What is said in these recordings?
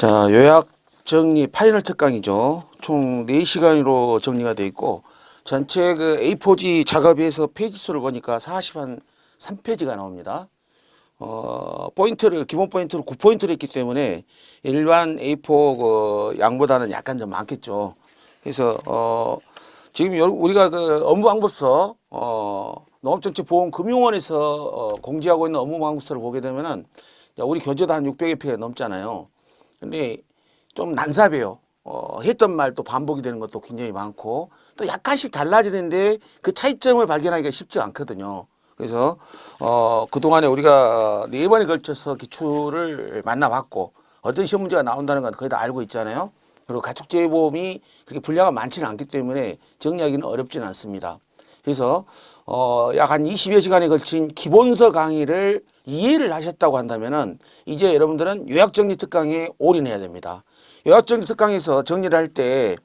자, 요약 정리 파이널 특강이죠. 총 4시간으로 정리가 되어 있고 전체 그 A4지 작업에서 페이지 수를 보니까 43페이지가 나옵니다. 포인트를 기본 포인트를 9포인트를 했기 때문에 일반 A4 그 양보다는 약간 좀 많겠죠. 그래서 지금 우리가 그 업무방법서 농업정책보험금융원에서 공지하고 있는 업무방법서를 보게 되면은 우리 교재도 한 600여 페이지가 넘잖아요. 근데 좀 난삽해요. 했던 말도 반복이 되는 것도 굉장히 많고 또 약간씩 달라지는데 그 차이점을 발견하기가 쉽지 않거든요. 그래서 그동안에 우리가 4번에 걸쳐서 기출을 만나봤고 어떤 시험 문제가 나온다는 건 거의 다 알고 있잖아요. 그리고 가축재보험이 그렇게 분량가 많지는 않기 때문에 정리하기는 어렵지는 않습니다. 그래서 약 한 20여 시간에 걸친 기본서 강의를 이해를 하셨다고 한다면은 이제 여러분들은 요약정리 특강에 올인해야 됩니다. 요약정리 특강에서 정리를 할 때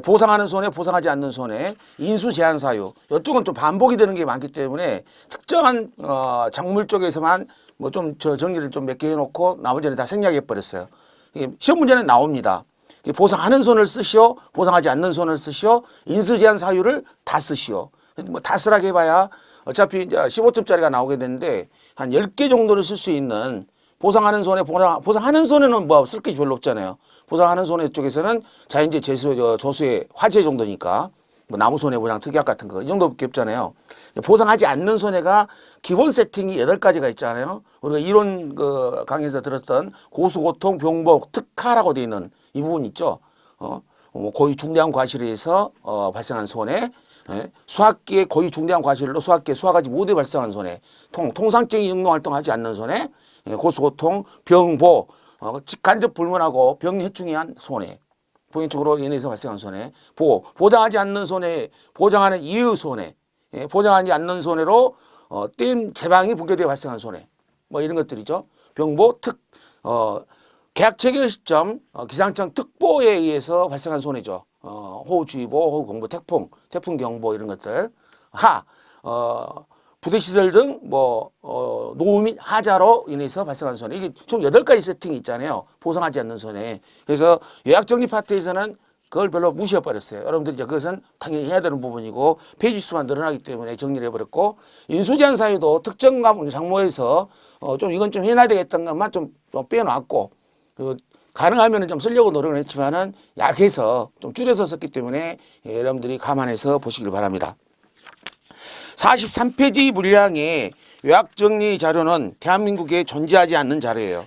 보상하는 손해, 보상하지 않는 손해, 인수 제한 사유 이쪽은 좀 반복이 되는 게 많기 때문에 특정한 작물 쪽에서만 뭐 좀 정리를 좀 몇 개 해놓고 나머지는 다 생략해 버렸어요. 시험 문제는 나옵니다. 보상하는 손을 쓰시오, 보상하지 않는 손을 쓰시오, 인수 제한 사유를 다 쓰시오. 뭐 다 쓰라고 해봐야 어차피 이제 15점짜리가 나오게 되는데 한 10개 정도를 쓸 수 있는 보상하는 손해, 보상하는 손해는 뭐 쓸 것이 별로 없잖아요. 보상하는 손해 쪽에서는 자연재 조수의 화재 정도니까 뭐 나무 손해보장 특약 같은 거 이 정도밖에 없잖아요. 보상하지 않는 손해가 기본 세팅이 8가지가 있잖아요. 우리가 이론 그 강의에서 들었던 고수고통, 병복, 특하라고 되어 있는 이 부분 있죠. 고의 중대한 과실에 의해서 발생한 손해, 수확기에 고의 중대한 과실로 수확기에 수확하지 못해 발생한 손해, 통상적인 영농활동하지 않는 손해, 고수고통, 병보, 직간접 불문하고 병해충에 의한 손해, 보행적으로 인해서 발생한 손해, 보장하지 않는 손해, 보장하는 이의 손해, 보장하지 않는 손해로 댐 제방이 붕괴되어 발생한 손해, 뭐 이런 것들이죠. 병보, 계약 체결 시점 기상청 특보에 의해서 발생한 손해죠. 호우주의보, 호우경보, 태풍 경보 이런 것들. 부대시설 등 노후 및 하자로 인해서 발생한 손해. 이게 총 8가지 세팅이 있잖아요. 보상하지 않는 손해. 그래서 요약정리 파트에서는 그걸 별로 무시해버렸어요. 여러분들이 이제 그것은 당연히 해야 되는 부분이고 페이지 수만 늘어나기 때문에 정리를 해버렸고 인수제한 사유도 특정 장모에서 좀 이건 좀 해놔야 되겠다는 것만 좀 빼놨고 가능하면 좀 쓰려고 노력을 했지만은 약해서 좀 줄여서 썼기 때문에 여러분들이 감안해서 보시길 바랍니다. 43페이지 분량의 요약정리 자료는 대한민국에 존재하지 않는 자료예요.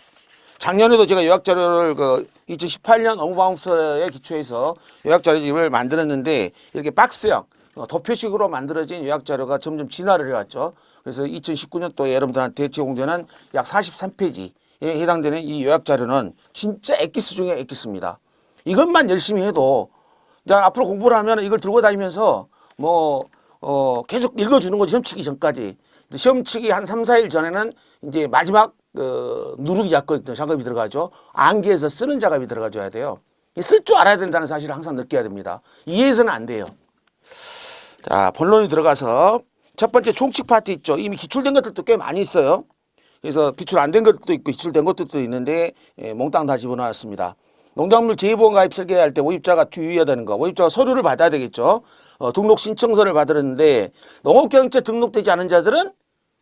작년에도 제가 요약자료를 2018년 업무방법서에 기초해서 요약자료집을 만들었는데 이렇게 박스형 도표식으로 만들어진 요약자료가 점점 진화를 해왔죠. 그래서 2019년도에 여러분들한테 제공되는 약 43페이지에 해당되는 이 요약자료는 진짜 엑기스 중에 엑기스입니다. 이것만 열심히 해도 이제 앞으로 공부를 하면 이걸 들고 다니면서 계속 읽어주는 거죠. 시험 치기 전까지. 시험 치기 한 3, 4일 전에는 이제 마지막 누르기 작업이 들어가죠. 암기해서 쓰는 작업이 들어가줘야 돼요. 쓸 줄 알아야 된다는 사실을 항상 느껴야 됩니다. 이해해서는 안 돼요. 자, 본론이 들어가서 첫 번째 총칙 파트 있죠. 이미 기출된 것들도 꽤 많이 있어요. 그래서 기출 안 된 것도 있고 기출된 것도 있는데 몽땅 다 집어넣었습니다. 농작물 재보험 가입 설계할 때 모입자가 주의해야 되는 거. 모입자가 서류를 받아야 되겠죠. 등록 신청서를 받았는데 농업경영체 등록되지 않은 자들은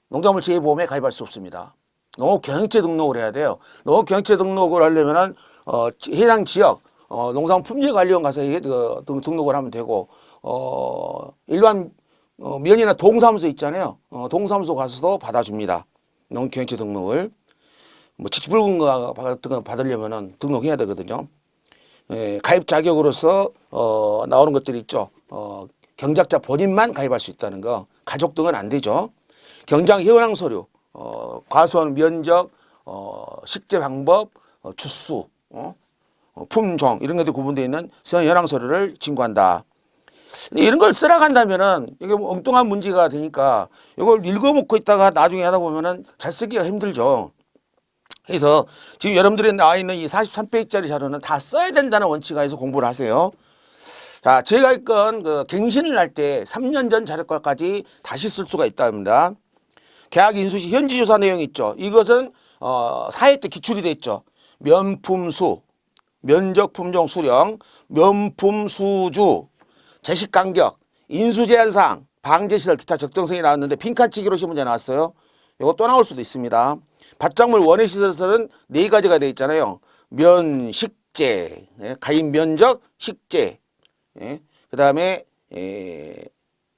농작물 재보험에 가입할 수 없습니다. 농업경영체 등록을 해야 돼요. 농업경영체 등록을 하려면은 해당 지역 농산물 품질관리원 가서 등록을 하면 되고 일반 면이나 동사무소 있잖아요. 동사무소 가서도 받아줍니다. 농업경영체 등록을. 직불금과 같은 거 받으려면은 등록해야 되거든요. 가입 자격으로서 나오는 것들이 있죠. 경작자 본인만 가입할 수 있다는 거. 가족 등은 안 되죠. 경장 현황 서류, 과수원 면적, 식재 방법, 주수, 품종 이런 것들 구분되어 있는 현황 서류를 진구한다. 이런 걸 쓰라고 한다면은 이게 엉뚱한 문제가 되니까 이걸 읽어먹고 있다가 나중에 하다 보면은 잘 쓰기가 힘들죠. 그래서 지금 여러분들이 나와 있는 이 43페이지짜리 자료는 다 써야 된다는 원칙하에서 공부를 하세요. 자, 제가 읽은 갱신을 할 때 3년 전 자료까지 다시 쓸 수가 있답니다. 계약 인수시 현지조사 내용이 있죠. 이것은 4회 때 기출이 됐죠. 면품수, 면적, 품종, 수령, 면품, 수주, 제식 간격, 인수 제한 사항, 방제 시설, 기타 적정성이 나왔는데 빈칸치기로 시문제 나왔어요. 이거 또 나올 수도 있습니다. 밭작물 원예 시설은 네 가지가 되어 있잖아요. 면, 식재, 가인 면적, 식재, 그다음에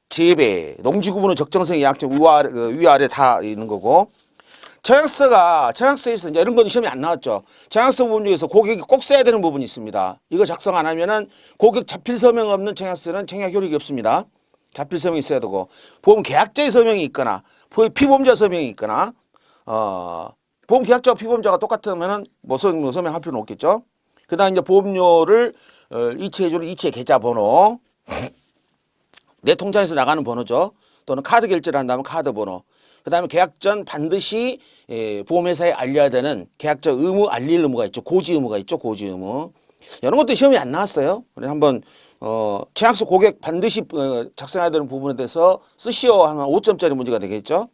재배, 농지 구분은 적정성이 약점 위아래 다 있는 거고. 청약서에서 이제 이런 건 시험에 안 나왔죠. 청약서 부분 중에서 고객이 꼭 써야 되는 부분이 있습니다. 이거 작성 안 하면은 고객 자필 서명 없는 청약서는 청약 효력이 없습니다. 자필 서명이 있어야 되고, 보험 계약자의 서명이 있거나, 피보험자 서명이 있거나, 보험 계약자와 피보험자가 똑같으면은 뭐 서명할 필요는 없겠죠. 그다음 이제 보험료를 이체해주는 이체 계좌 번호, 내 통장에서 나가는 번호죠. 또는 카드 결제를 한다면 카드 번호. 그 다음에 계약 전 반드시 보험회사에 알려야 되는 계약자 의무 알릴 의무가 있죠. 고지 의무가 있죠. 고지 의무. 이런 것도 시험이 안 나왔어요. 그래서 한번 청약서 고객 반드시 작성해야 되는 부분에 대해서 쓰시오 하면 5점짜리 문제가 되겠죠.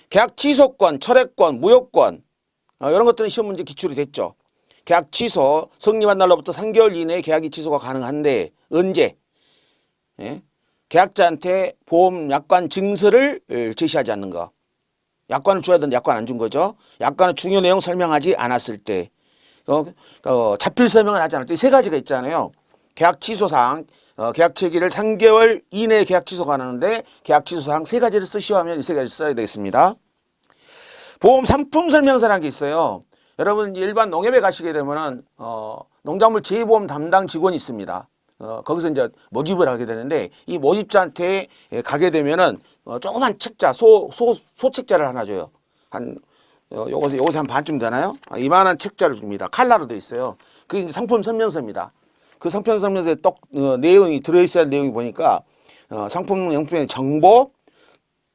계약 취소권, 철회권, 무효권 이런 것들은 시험 문제 기출이 됐죠. 계약 취소, 성립한 날로부터 3개월 이내에 계약이 취소가 가능한데 언제? 계약자한테 보험 약관 증서를 제시하지 않는 거. 약관을 줘야 되는데 약관 안 준 거죠. 약관의 중요 내용 설명하지 않았을 때. 자필 설명을 하지 않을 때 세 가지가 있잖아요. 계약 취소사항, 계약 체기를 3개월 이내에 계약 취소가 나는데 계약 취소사항 세 가지를 쓰시오 하면 이 세 가지를 써야 되겠습니다. 보험 상품 설명서라는 게 있어요. 여러분 일반 농협에 가시게 되면은 농작물 재보험 담당 직원이 있습니다. 거기서 이제 모집을 하게 되는데 이 모집자한테 가게 되면은 조그만 책자 소책자를 하나 줘요. 요것에 한 반쯤 되나요? 이만한 책자를 줍니다. 칼라로 되어 있어요. 그게 이제 상품 설명서입니다. 그 상품 설명서에 내용이 들어있어야 할 내용이 보니까 상품 영품의 정보,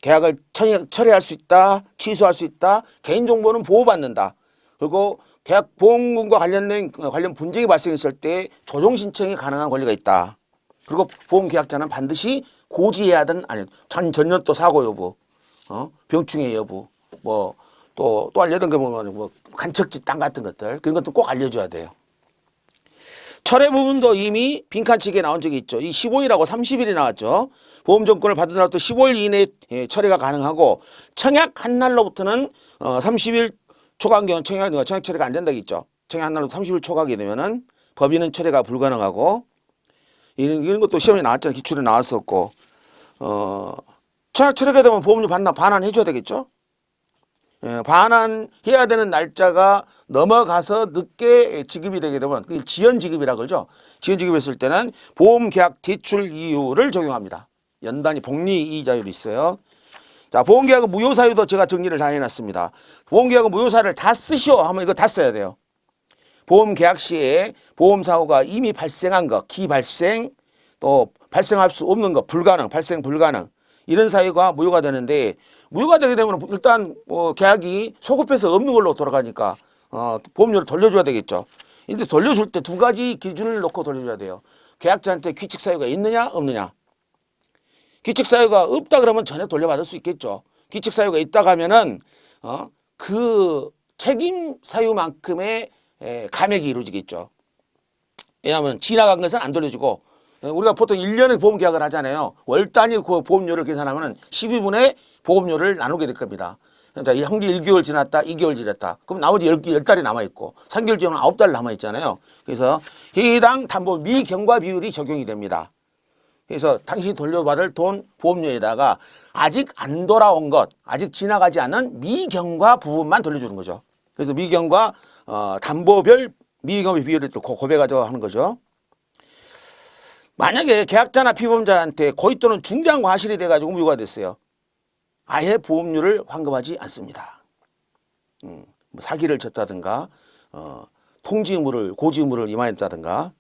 계약을 철회할 수 있다, 취소할 수 있다, 개인정보는 보호받는다. 그리고 계약 보험금과 관련 분쟁이 발생했을 때 조정 신청이 가능한 권리가 있다. 그리고 보험 계약자는 반드시 고지해야 하든 아니 전년도 사고 여부, 병충해 여부, 또 알려던 게 보면 간척지 땅 같은 것들 그런 것도 꼭 알려줘야 돼요. 철회 부분도 이미 빈칸치기에 나온 적이 있죠. 이 15일하고 30일이 나왔죠. 보험정권을 받은 날부터 15일 이내에 철회가 가능하고 청약 한 날로부터는 30일 초과한 경우는 청약 처리가 안 된다고 있죠. 청약 한 날로 30일 초과하게 되면은 법인은 철회가 불가능하고 이런 것도 시험에 나왔잖아요. 기출에 나왔었고 청약 철회가 되면 보험료 반환해 줘야 되겠죠. 반환해야 되는 날짜가 넘어가서 늦게 지급이 되게 되면 지연 지급이라고 그러죠. 지연 지급했을 때는 보험 계약 대출 이유를 적용합니다. 연단위 복리 이자율이 있어요. 자, 보험계약은 무효사유도 제가 정리를 다 해놨습니다. 보험계약은 무효사유를 다 쓰시오 하면 이거 다 써야 돼요. 보험계약 시에 보험사고가 이미 발생한 거, 기발생, 또 발생할 수 없는 거, 불가능, 발생 불가능 이런 사유가 무효가 되는데 무효가 되게 되면 일단 계약이 소급해서 없는 걸로 돌아가니까 보험료를 돌려줘야 되겠죠. 근데 돌려줄 때 두 가지 기준을 놓고 돌려줘야 돼요. 계약자한테 규칙 사유가 있느냐 없느냐. 규칙 사유가 없다 그러면 전액 돌려받을 수 있겠죠. 규칙 사유가 있다 하면은 그 책임 사유만큼의 감액이 이루어지겠죠. 왜냐하면 지나간 것은 안 돌려주고 우리가 보통 1년에 보험 계약을 하잖아요. 월 단위 보험료를 계산하면 12분의 보험료를 나누게 될 겁니다. 그러니까 한 개 1개월 지났다, 2개월 지났다. 그럼 나머지 10달이 남아있고 3개월 지나면 9달 남아있잖아요. 그래서 해당 담보 미경과 비율이 적용이 됩니다. 그래서 당신이 돌려받을 돈 보험료에다가 아직 안 돌아온 것, 아직 지나가지 않은 미경과 부분만 돌려주는 거죠. 그래서 미경과 담보별 미경의 비율을 또 고백하자고 하는 거죠. 만약에 계약자나 피보험자한테 고의 또는 중대한 과실이 돼가지고 무효가 됐어요. 아예 보험료를 환급하지 않습니다. 사기를 쳤다든가 통지 의무를 고지 의무를 위반했다든가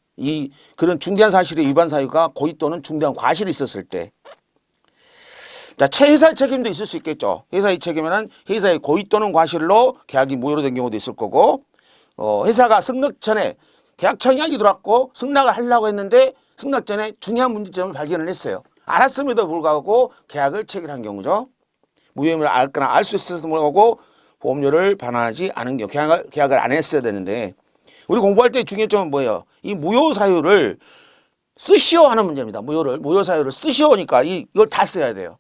그런 중대한 사실의 위반 사유가 고의 또는 중대한 과실이 있었을 때, 자, 최회사의 책임도 있을 수 있겠죠. 회사의 책임에는 회사의 고의 또는 과실로 계약이 무효로 된 경우도 있을 거고, 회사가 승낙 전에 계약 청약이 들어왔고 승낙을 하려고 했는데 승낙 전에 중요한 문제점을 발견을 했어요. 알았음에도 불구하고 계약을 체결한 경우죠. 무효임을 알거나 알 수 있어서 불구하고 보험료를 반환하지 않은 경우, 계약을 안 했어야 되는데 우리 공부할 때 중요점은 뭐예요? 이 무효 사유를 쓰시오 하는 문제입니다. 무효 사유를 쓰시오니까 이걸 다 써야 돼요.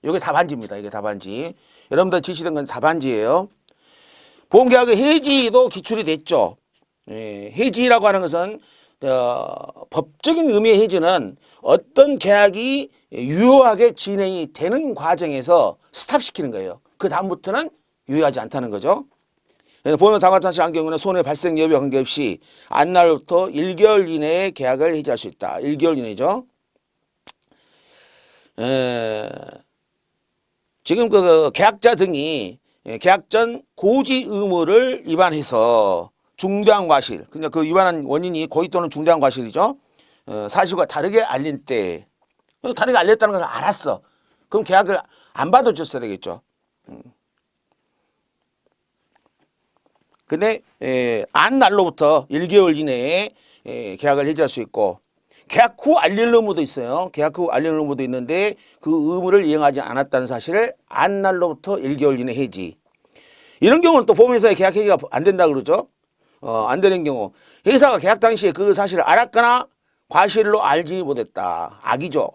이게 답안지입니다. 이게 답안지. 여러분들 지시된 건 답안지예요. 보험계약의 해지도 기출이 됐죠. 해지라고 하는 것은 법적인 의미의 해지는 어떤 계약이 유효하게 진행이 되는 과정에서 스탑시키는 거예요. 그 다음부터는 유효하지 않다는 거죠. 보면 다음과 같이 한 경우는 손해 발생 여부와 관계없이 안날로부터 1개월 이내에 계약을 해지할 수 있다. 1개월 이내죠. 지금 그 계약자 등이 계약 전 고지 의무를 위반해서 중대한 과실, 그냥 그 위반한 원인이 고의 또는 중대한 과실이죠. 사실과 다르게 알린 때, 다르게 알렸다는 걸 알았어. 그럼 계약을 안 받아줬어야 되겠죠. 근데 안 날로부터 1개월 이내에 계약을 해지할 수 있고, 계약 후 알릴 의무도 있어요. 계약 후 알릴 의무도 있는데 그 의무를 이행하지 않았다는 사실을 안 날로부터 1개월 이내 해지. 이런 경우는 또 보험회사에 계약 해지가 안 된다 그러죠. 안 되는 경우 회사가 계약 당시에 그 사실을 알았거나 과실로 알지 못했다. 악이죠.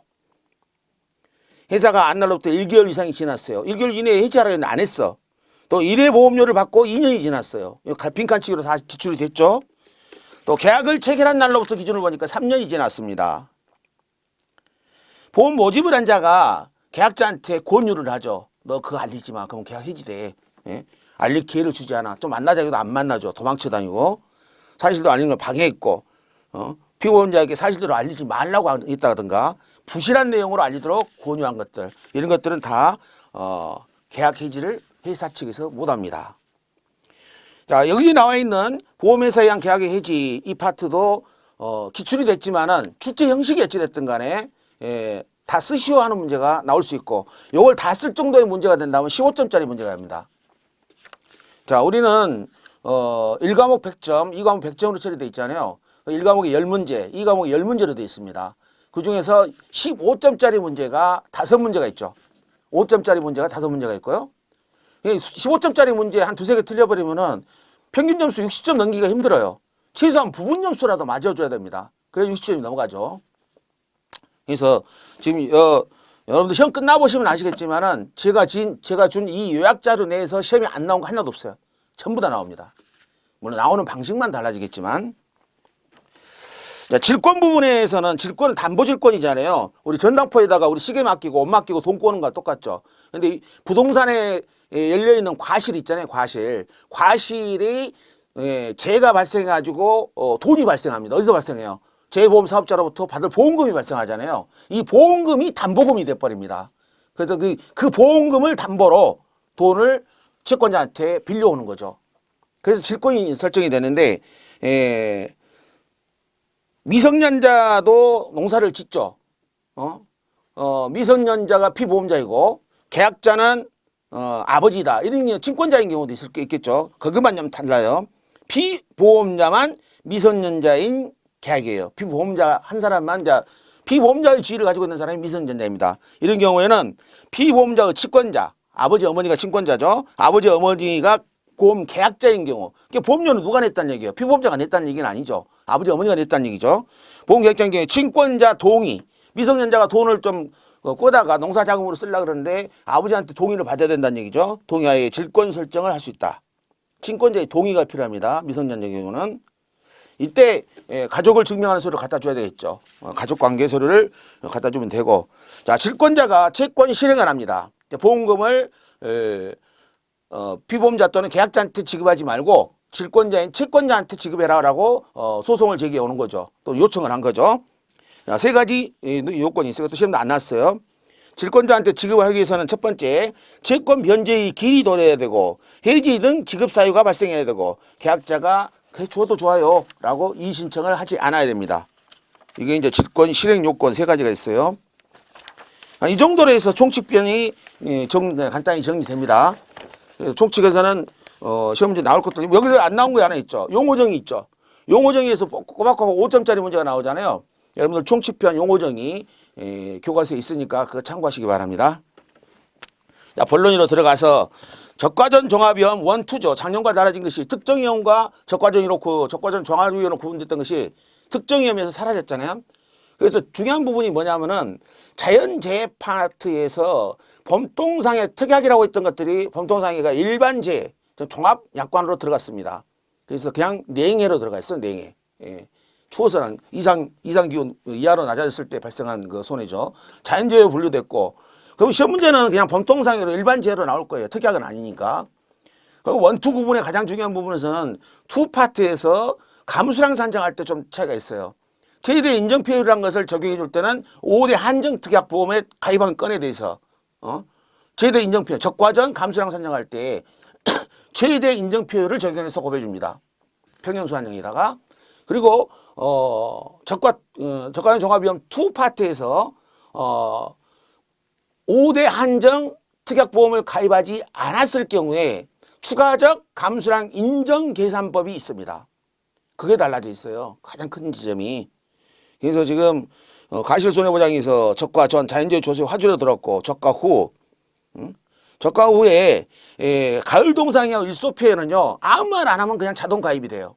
회사가 안 날로부터 1개월 이상이 지났어요. 1개월 이내에 해지하라고 했는데 안 했어. 또 1회 보험료를 받고 2년이 지났어요. 빈칸치기로 다 기출이 됐죠. 또 계약을 체결한 날로부터 기준을 보니까 3년이 지났습니다. 보험 모집을 한 자가 계약자한테 권유를 하죠. 너 그거 알리지 마. 그럼 계약 해지돼. 예? 알릴 기회를 주지 않아. 좀 만나자 해도 안 만나죠. 도망쳐 다니고. 사실도 알리는 걸 방해했고, 피보험자에게 사실대로 알리지 말라고 했다든가 부실한 내용으로 알리도록 권유한 것들. 이런 것들은 다 계약 해지를 회사 측에서 못합니다. 자, 여기 나와 있는 보험회사에 의한 계약의 해지 이 파트도 기출이 됐지만은 출제 형식이 어찌됐든 간에 다 쓰시오 하는 문제가 나올 수 있고, 요걸 다 쓸 정도의 문제가 된다면 15점짜리 문제가 됩니다. 자, 우리는 1과목 100점, 2과목 100점으로 처리되어 있잖아요. 1과목에 10문제, 2과목에 10문제로 되어 있습니다. 그 중에서 15점짜리 문제가 5문제가 있죠. 5점짜리 문제가 5문제가 있고요. 15점짜리 문제 한 두세 개 틀려버리면은 평균 점수 60점 넘기기가 힘들어요. 최소한 부분 점수라도 맞아줘야 됩니다. 그래야 60점이 넘어가죠. 그래서 지금 여러분들 시험 끝나보시면 아시겠지만은 제가 준 이 요약자료 내에서 시험이 안 나온 거 하나도 없어요. 전부 다 나옵니다. 물론 나오는 방식만 달라지겠지만. 자, 질권 부분에서는 질권은 담보질권이잖아요. 우리 전당포에다가 우리 시계 맡기고 옷 맡기고 돈 꼬는 거랑 똑같죠. 근데 이 부동산에 열려있는 과실 있잖아요. 과실이 재가 발생해가지고 돈이 발생합니다. 어디서 발생해요? 재보험 사업자로부터 받을 보험금이 발생하잖아요. 이 보험금이 담보금이 돼버립니다. 그래서 그 보험금을 담보로 돈을 채권자한테 빌려오는 거죠. 그래서 질권이 설정이 되는데 미성년자도 농사를 짓죠. 미성년자가 피보험자이고 계약자는 아버지다. 이런 친권자인 경우도 있겠죠. 그것만 좀 달라요. 피보험자만 미성년자인 계약이에요. 피보험자 한 사람만 피보험자의 지위를 가지고 있는 사람이 미성년자입니다. 이런 경우에는 피보험자의 친권자, 아버지 어머니가 친권자죠. 아버지 어머니가 보험 계약자인 경우, 보험료는 누가 냈다는 얘기예요? 피보험자가 냈다는 얘기는 아니죠. 아버지 어머니가 냈다는 얘기죠. 보험 계약자인 경우에 친권자 동의, 미성년자가 돈을 좀 꼬다가 농사자금으로 쓰려고 그러는데 아버지한테 동의를 받아야 된다는 얘기죠. 동의하에 질권 설정을 할 수 있다. 친권자의 동의가 필요합니다. 미성년자 경우는. 이때 가족을 증명하는 서류를 갖다 줘야 되겠죠. 가족관계 서류를 갖다 주면 되고. 자, 질권자가 채권 실행을 합니다. 보험금을 피보험자 또는 계약자한테 지급하지 말고 질권자인 채권자한테 지급해라라고 소송을 제기해 오는 거죠. 또 요청을 한 거죠. 자, 세 가지 요건이 있어요. 또 시험도 안 났어요. 질권자한테 지급을 하기 위해서는 첫 번째, 채권 변제의 길이 도래해야 되고 해지 등 지급 사유가 발생해야 되고 계약자가 그래 줘도 좋아요 라고 이의 신청을 하지 않아야 됩니다. 이게 이제 질권 실행 요건 세 가지가 있어요. 이 정도로 해서 총칙변이 간단히 정리됩니다. 총칙에서는 시험 문제 나올 것도 여기서 안 나온 거 하나 있죠. 용어정이 있죠. 용어정에서 꼬박꼬박 5점짜리 문제가 나오잖아요. 여러분들 총칙편 용어정이 교과서에 있으니까 그거 참고하시기 바랍니다. 자, 본론으로 들어가서 적과전 종합위험 원투죠. 작년과 달라진 것이 특정위험과 적과전이 놓고 적과전 종합위험으로 구분됐던 것이 특정위험에서 사라졌잖아요. 그래서 중요한 부분이 뭐냐면은 자연재해 파트에서 범통상해 특약이라고 했던 것들이 범통상해가 일반재해 종합약관으로 들어갔습니다. 그래서 그냥 냉해로 들어가 있어요. 냉해. 예. 추워서는 이상기온 이하로 낮아졌을 때 발생한 그 손해죠. 자연재해로 분류됐고, 그럼 시험 문제는 그냥 범통상해로 일반재해로 나올 거예요. 특약은 아니니까. 그리고 원투 구분의 가장 중요한 부분에서는 투 파트에서 감수량 산정할 때 좀 차이가 있어요. 최대 인정표율이라는 것을 적용해 줄 때는 5대 한정 특약보험에 가입한 건에 대해서 최대 인정표율, 적과전 감수량 산정할 때 최대 인정표율을 적용해서 고백해 줍니다. 평형수 한정에다가. 그리고 적과전 종합위험 2 파트에서 5대 한정 특약보험을 가입하지 않았을 경우에 추가적 감수량 인정 계산법이 있습니다. 그게 달라져 있어요. 가장 큰 지점이. 그래서 지금 가실손해보장에서 적과 전 자연재해 조세 화두로 들었고 적과 후, 적과 후에 가을 동상이와 일소 피해는요 아무 말 안 하면 그냥 자동 가입이 돼요.